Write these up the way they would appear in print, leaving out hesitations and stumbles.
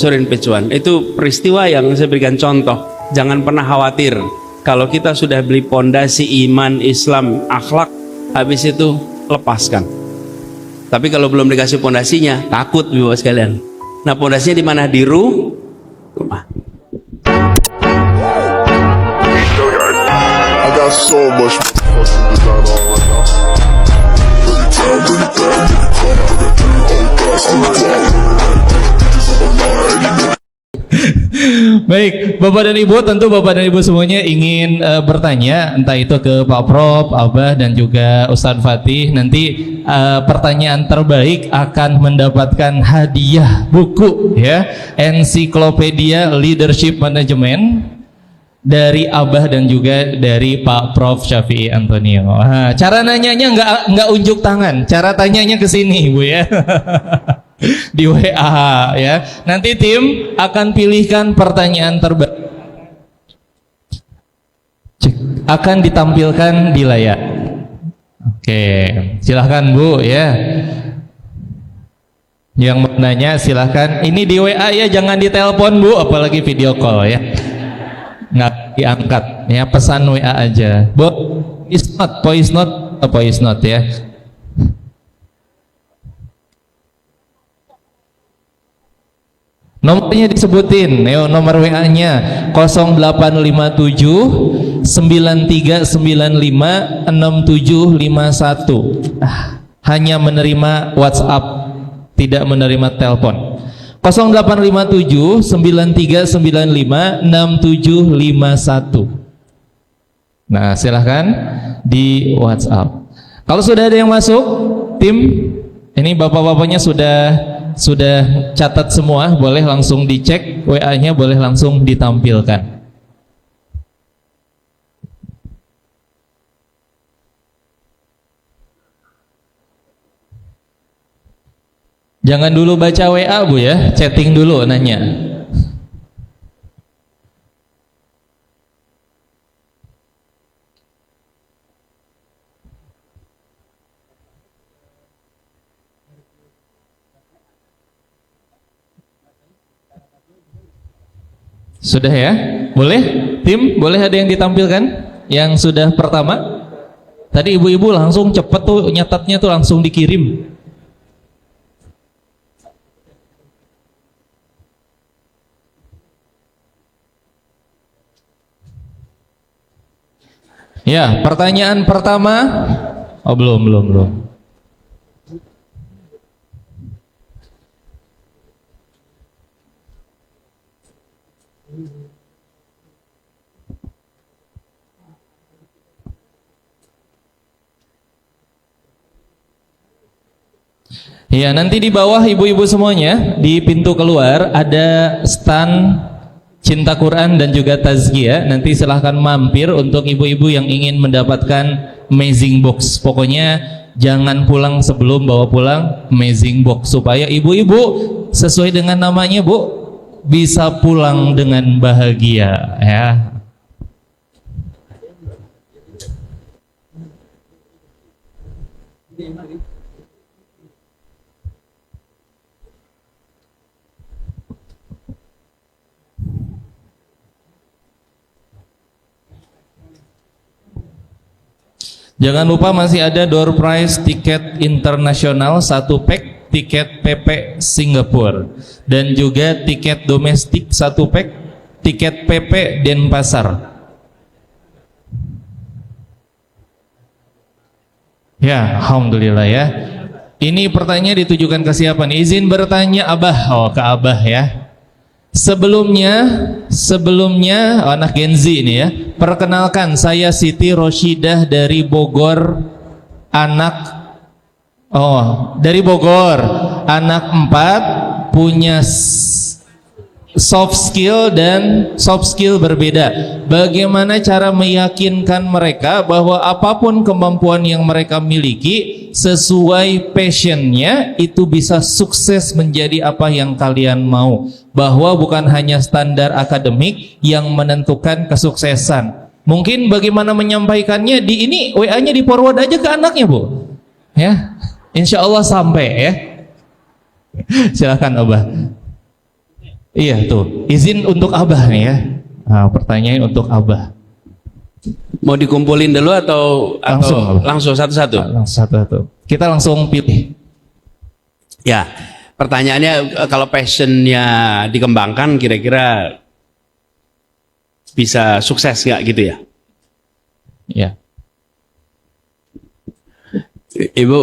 Surin Pecuan. Itu peristiwa yang saya berikan contoh. Jangan pernah khawatir kalau kita sudah beli pondasi iman, Islam, akhlak, habis itu lepaskan. Tapi kalau belum dikasih pondasinya, takut Bapak sekalian. Nah, pondasinya di mana? Di rumah. I got so much fucking design on right now. Baik, Bapak dan Ibu, tentu Bapak dan Ibu semuanya ingin bertanya, entah itu ke Pak Prof, Abah, dan juga Ustadz Fatih. Nanti pertanyaan terbaik akan mendapatkan hadiah buku ya, Ensiklopedia Leadership Management dari Abah dan juga dari Pak Prof Syafi'i Antonio. Nah, cara nanyanya nggak unjuk tangan, cara tanyanya ke sini Bu ya. Di WA ya. Nanti tim akan pilihkan pertanyaan terbaik, akan ditampilkan di layar. Oke, silahkan Bu ya. Yang menanya silahkan. Ini di WA ya, jangan ditelepon Bu, apalagi video call ya. Nggak diangkat ya, pesan WA aja. Bu, voice note ya. Nomornya disebutin, nomor WA-nya 0857 9395 6751. Hanya menerima WhatsApp, tidak menerima telepon. 0857 9395 6751. Nah, silahkan di WhatsApp. Kalau sudah ada yang masuk, tim ini bapak-bapaknya sudah catat semua, boleh langsung dicek WA-nya, boleh langsung ditampilkan. Jangan dulu baca WA Bu ya, chatting dulu nanya. Sudah ya? Boleh? Tim, boleh ada yang ditampilkan? Yang sudah pertama? Tadi ibu-ibu langsung cepet tuh nyatatnya tuh, langsung dikirim. Ya, pertanyaan pertama. Oh, belum. Ya, nanti di bawah ibu-ibu semuanya di pintu keluar ada stand Cinta Quran dan juga Tazkiyah. Nanti silahkan mampir untuk ibu-ibu yang ingin mendapatkan amazing box. Pokoknya jangan pulang sebelum bawa pulang amazing box, supaya ibu-ibu sesuai dengan namanya Bu, bisa pulang dengan bahagia ya. Jangan lupa masih ada door prize tiket internasional 1 pack, tiket PP Singapura, dan juga tiket domestik 1 pack, tiket PP Denpasar. Ya, alhamdulillah ya. Ini pertanyaan ditujukan ke siapa nih? Izin bertanya Abah. Oh, ke Abah ya. Sebelumnya anak Gen Z ini ya. Perkenalkan, saya Siti Roshidah dari Bogor, dari Bogor, anak 4, punya soft skill dan soft skill berbeda. Bagaimana cara meyakinkan mereka bahwa apapun kemampuan yang mereka miliki sesuai passionnya itu bisa sukses menjadi apa yang kalian mau, bahwa bukan hanya standar akademik yang menentukan kesuksesan. Mungkin bagaimana menyampaikannya di ini, WA-nya di forward aja ke anaknya Bu ya, insya Allah sampai ya. Silakan Abah. Iya tuh, izin untuk Abah nih ya. Nah, pertanyaan untuk Abah. Mau dikumpulin dulu atau langsung satu-satu? Langsung satu-satu. Kita langsung pilih. Ya, pertanyaannya kalau passionnya dikembangkan kira-kira bisa sukses nggak gitu ya? Ya. Ibu,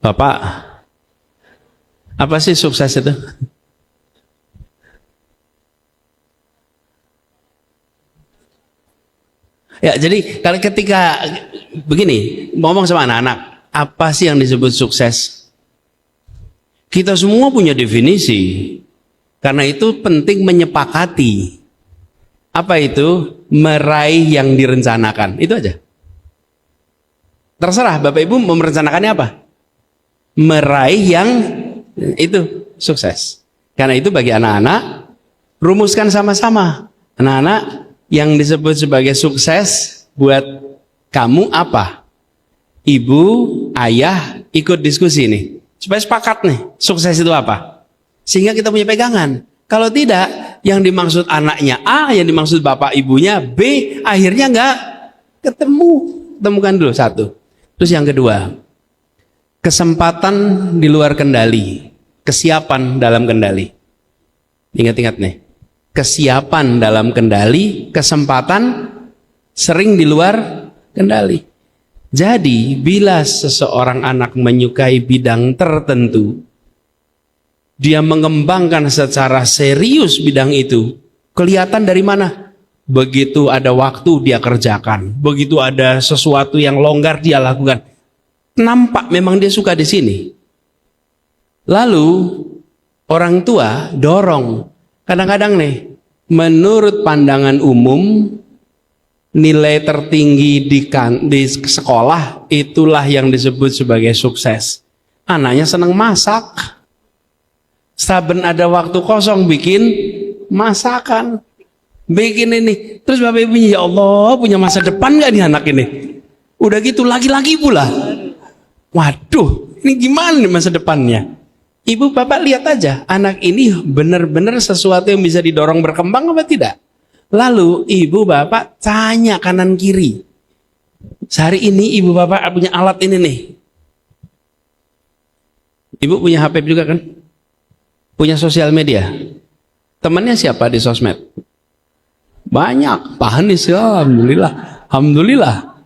Bapak, apa sih sukses itu? Ya, jadi kalau ketika begini, ngomong sama anak-anak, apa sih yang disebut sukses? Kita semua punya definisi. Karena itu penting menyepakati. Apa itu? Meraih yang direncanakan. Itu aja. Terserah Bapak Ibu mau merencanakannya apa? Meraih yang itu sukses. Karena itu bagi anak-anak, rumuskan sama-sama. Anak-anak, yang disebut sebagai sukses buat kamu apa? Ibu, ayah ikut diskusi nih. Supaya sepakat nih, sukses itu apa? Sehingga kita punya pegangan. Kalau tidak, yang dimaksud anaknya A, yang dimaksud bapak ibunya B, akhirnya enggak ketemu. Temukan dulu satu. Terus yang kedua, kesempatan di luar kendali, kesiapan dalam kendali. Ingat-ingat nih. Kesiapan dalam kendali, kesempatan sering di luar kendali. Jadi, bila seseorang anak menyukai bidang tertentu, dia mengembangkan secara serius bidang itu, kelihatan dari mana? Begitu ada waktu dia kerjakan, begitu ada sesuatu yang longgar dia lakukan. Nampak memang dia suka di sini. Lalu, orang tua dorong. Kadang-kadang nih, menurut pandangan umum, nilai tertinggi di sekolah itulah yang disebut sebagai sukses. Anaknya senang masak. Saben ada waktu kosong bikin masakan. Bikin ini. Terus Bapak Ibu, ya Allah, punya masa depan gak nih anak ini? Udah gitu lagi-lagi pula. Waduh, ini gimana nih masa depannya? Ibu bapak lihat aja, anak ini benar-benar sesuatu yang bisa didorong berkembang apa tidak? Lalu ibu bapak tanya kanan kiri. Sehari ini ibu bapak punya alat ini nih. Ibu punya HP juga kan? Punya sosial media. Temannya siapa di sosmed? Banyak. Pak Hanis, ya, alhamdulillah. Alhamdulillah.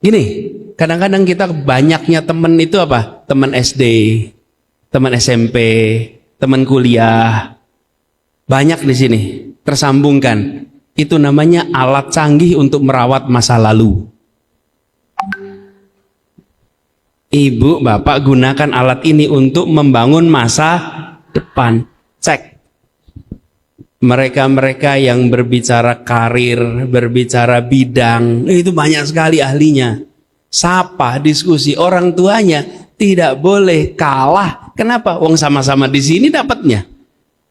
Gini, kadang-kadang kita banyaknya teman itu apa? Teman SD. Teman SMP, teman kuliah, banyak di sini tersambungkan. Itu namanya alat canggih untuk merawat masa lalu. Ibu, bapak gunakan alat ini untuk membangun masa depan. Cek. Mereka-mereka yang berbicara karir, berbicara bidang, itu banyak sekali ahlinya. Sapa, diskusi, orang tuanya tidak boleh kalah. Kenapa? Wong sama-sama di sini dapatnya.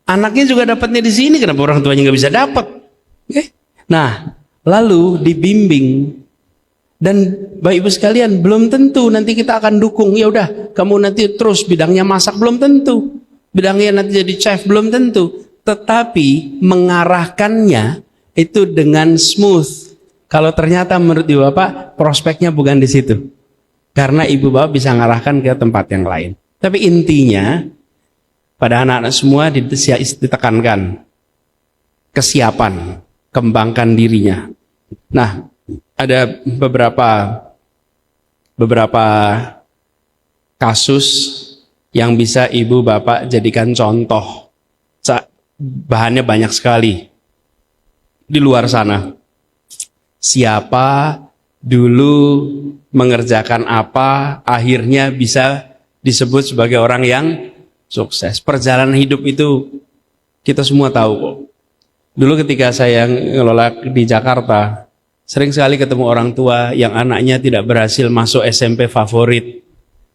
Anaknya juga dapatnya di sini. Kenapa orang tuanya nggak bisa dapat? Okay. Nah, lalu dibimbing. Dan Bapak Ibu sekalian, belum tentu nanti kita akan dukung. Ya udah, kamu nanti terus bidangnya masak, belum tentu. Bidangnya nanti jadi chef, belum tentu. Tetapi mengarahkannya itu dengan smooth. Kalau ternyata menurut Ibu Bapak prospeknya bukan di situ. Karena Ibu Bapak bisa mengarahkan ke tempat yang lain. Tapi intinya pada anak-anak semua ditekankan kesiapan, kembangkan dirinya. Nah, ada beberapa kasus yang bisa Ibu Bapak jadikan contoh. Bahannya banyak sekali di luar sana. Siapa dulu mengerjakan apa, akhirnya bisa disebut sebagai orang yang sukses. Perjalanan hidup itu kita semua tahu kok. Dulu ketika saya ngelola di Jakarta, sering sekali ketemu orang tua yang anaknya tidak berhasil masuk SMP favorit,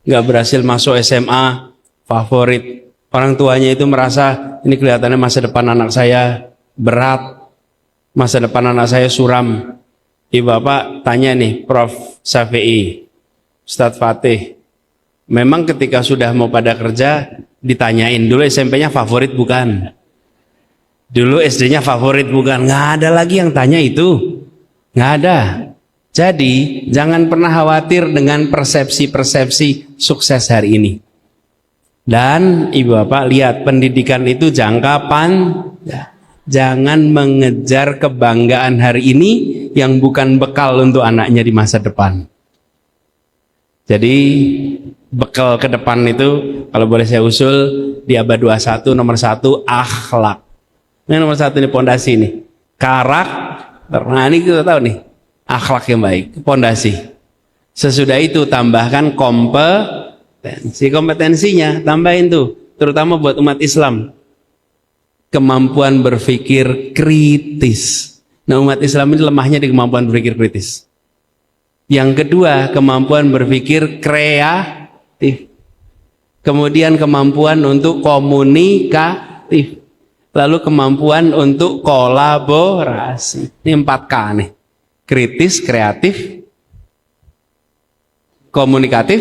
nggak berhasil masuk SMA favorit. Orang tuanya itu merasa ini kelihatannya masa depan anak saya berat, masa depan anak saya suram. Ibu bapak tanya nih, Prof. Syafi'i, Ustadz Fatih, memang ketika sudah mau pada kerja, Ditanyain dulu SMP-nya favorit bukan? Dulu SD-nya favorit bukan? Nggak ada lagi yang tanya itu. Nggak ada. Jadi jangan pernah khawatir dengan persepsi-persepsi sukses hari ini. Dan ibu bapak lihat, pendidikan itu jangka panjang. Jangan mengejar kebanggaan hari ini yang bukan bekal untuk anaknya di masa depan. Jadi bekal ke depan itu kalau boleh saya usul di abad 21 nomor 1 akhlak. Ini nomor 1 ini pondasi ini. Karakter. Nah ini kita tahu nih, akhlak yang baik, pondasi. Sesudah itu tambahkan kompetensinya tambahin tuh, terutama buat umat Islam. Kemampuan berpikir kritis. Nah umat Islam ini lemahnya di kemampuan berpikir kritis. Yang kedua, kemampuan berpikir kreatif. Kemudian kemampuan untuk komunikatif. Lalu kemampuan untuk kolaborasi. Ini 4K nih. Kritis, kreatif, komunikatif.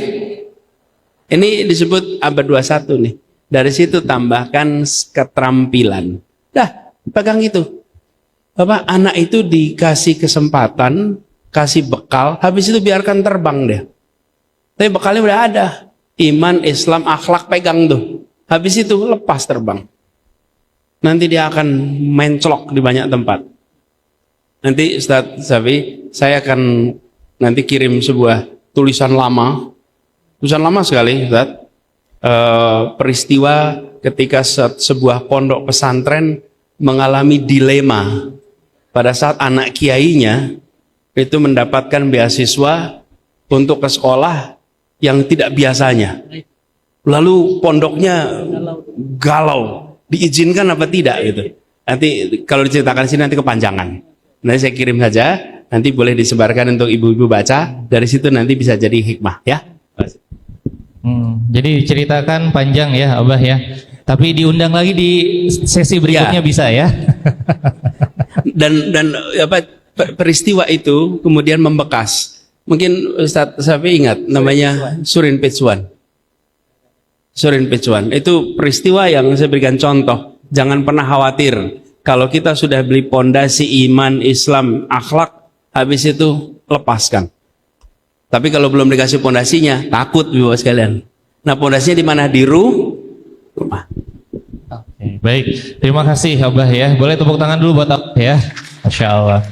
Ini disebut abad 21 nih. Dari situ tambahkan keterampilan. Dah, pegang itu. Bapak, anak itu dikasih kesempatan, kasih bekal, habis itu biarkan terbang dia. Tapi bekalnya udah ada. Iman, Islam, akhlak, pegang tuh. Habis itu lepas terbang. Nanti dia akan menclok di banyak tempat. Nanti Ustaz Safi, saya akan nanti kirim sebuah tulisan lama sekali, Ustaz. Peristiwa ketika sebuah pondok pesantren mengalami dilema pada saat anak kiainya itu mendapatkan beasiswa untuk ke sekolah yang tidak biasanya. Lalu pondoknya galau, diizinkan apa tidak gitu. Nanti kalau diceritakan sini nanti kepanjangan. Nanti saya kirim saja, nanti boleh disebarkan untuk ibu-ibu baca. Dari situ nanti bisa jadi hikmah ya. Jadi ceritakan panjang ya Abah ya. Tapi diundang lagi di sesi berikutnya ya. Bisa ya. dan apa peristiwa itu kemudian membekas. Mungkin Ustaz Safi ingat namanya Surin Pitsuan. Surin Pitsuan itu peristiwa yang saya berikan contoh. Jangan pernah khawatir kalau kita sudah beli pondasi iman, Islam, akhlak, habis itu lepaskan. Tapi kalau belum dikasih pondasinya, takut ibu sekalian. Nah pondasinya di mana? Di rumah. Oke, baik. Terima kasih Abah ya. Boleh tepuk tangan dulu buat Abah ya. Masya Allah.